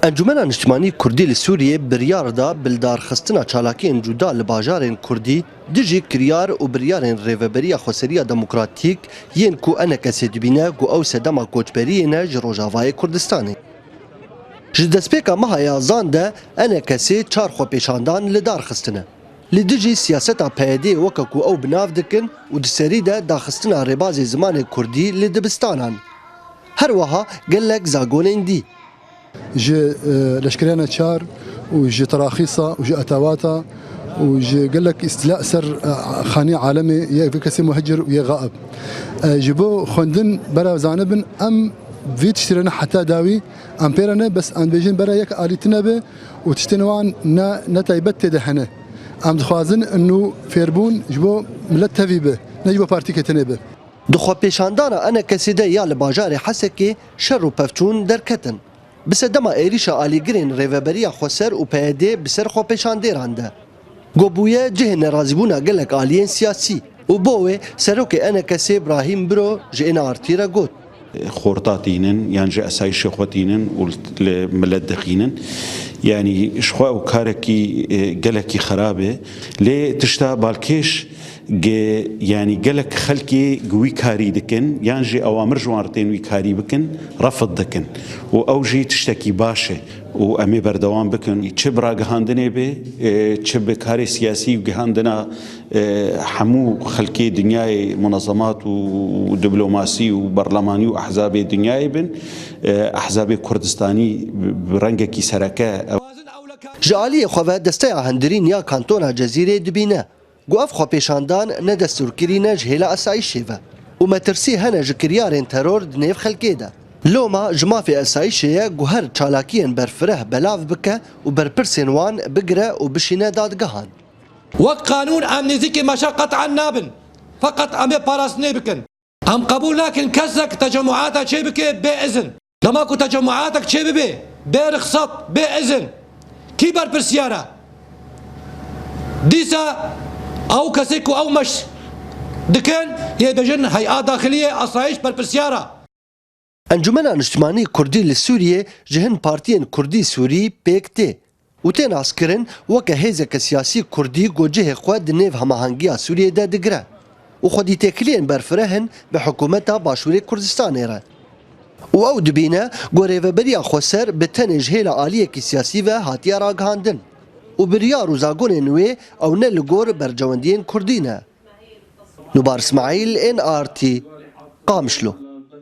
انجمن اجتماعی کردی لسوریه بریار دا بلدار خستنا چالاکین جدا لباجارین کردی دجی کریار و بریارین ریوبریا خسریا دموکراتیک ین کو انا کسی دبینه گو او سدما کوچبریینه جروجاوای کردستانی. جدسپیکا مهایا زانده انا کسی چار خو پیشاندان لدار خستنه. لدجی سیاستا پیدی وککو او بناف دکن و دسری ده داخستنا رباز زمان کردی لدبستانان. هر وها گلک زاگونین دی. جي لشكريانا تشار وجي تراخيصة وجي أتاواتا وجي قال لك استيلاء سر خاني عالمي يا كسي مهجر ويا غائب جيبو خندن برا زانبن أم في تشترينا حتى داوي أم بيرنا بس أم بيجين برا يك آليتنا به وتشتنوان نتايبت دهنا أم دخوازن إنه فيربون جيبو ملت تفي به نجيبو بارتي كتنه به دخوا پیشاندانا أنا كسيده يا لباجار حسكي شر و پفچون دركتن بس دما ایریشا آلیگرین ریوبریا خسر و پیاده بسر خو پیشانده رانده. گوبویه جهن رازبونا گلک آلیین سیاسی و بوه سروک انا کسی ابراهیم برو جئنا ارتیرا گوت. خورطاتينن يعني جاء ساي شخوتينن والملدقينن يعني شخوا وكاركي جلكي خرابه ليه تشتا بالكيش يعني جلك خلكي قوي كاري دكن يعني جي اوامر جوارتين وي كاري بكن رفض دكن واوجي تشتكي باشه وامي بردوام بكن تشبرا جهاندني به تشب كاري سياسي وجهاندنا حمو خلكي دنياي منظمات ودبلوماسي وبرلماني واحزاب دنياي بن احزاب كردستاني برنجكي سركه جالي خواه دسته هندرين يا كانتونا جزيره دبينه گوف خو پیشاندان نه دستورکرینه جهلا اسایشه و مترسی هنه جکریارین ترور دنیف خلکی ده لوما جمافی اسایشه گوهر چالاکین برفره بلاف بکه و برپرسین وان بگره و بشینه دادگهان وقانون امنيتي مشقة عنابن فقط امي باراسني بكن ام قبول لكن كزك تجمعاتك شي بك باذن لما كنت تجمعاتك شي بي برخصت باذن كيبر بالسياره ديسا او كسيكو او مش دكان يبجن هيئات داخليه اسرائيل بالسياره. انجمن اجتماعی کردی لسوریه جهن پارتیین کردی سوری پیکته و تین اسکرین وکه هیزک سیاسی کردی گوجه خود نیو هماهنگی سوریه ده دگره و خودی تکلین برفرهن به حکومت باشوری کردستان ایران و او دبینه گوره و بریا خسر به تن جهیل عالیه کی سیاسی و هاتیا راگهاندن و بریار و زاگون نوی او نه لگور برجواندین کردینه. نوبار اسماعیل NRT قامشلو.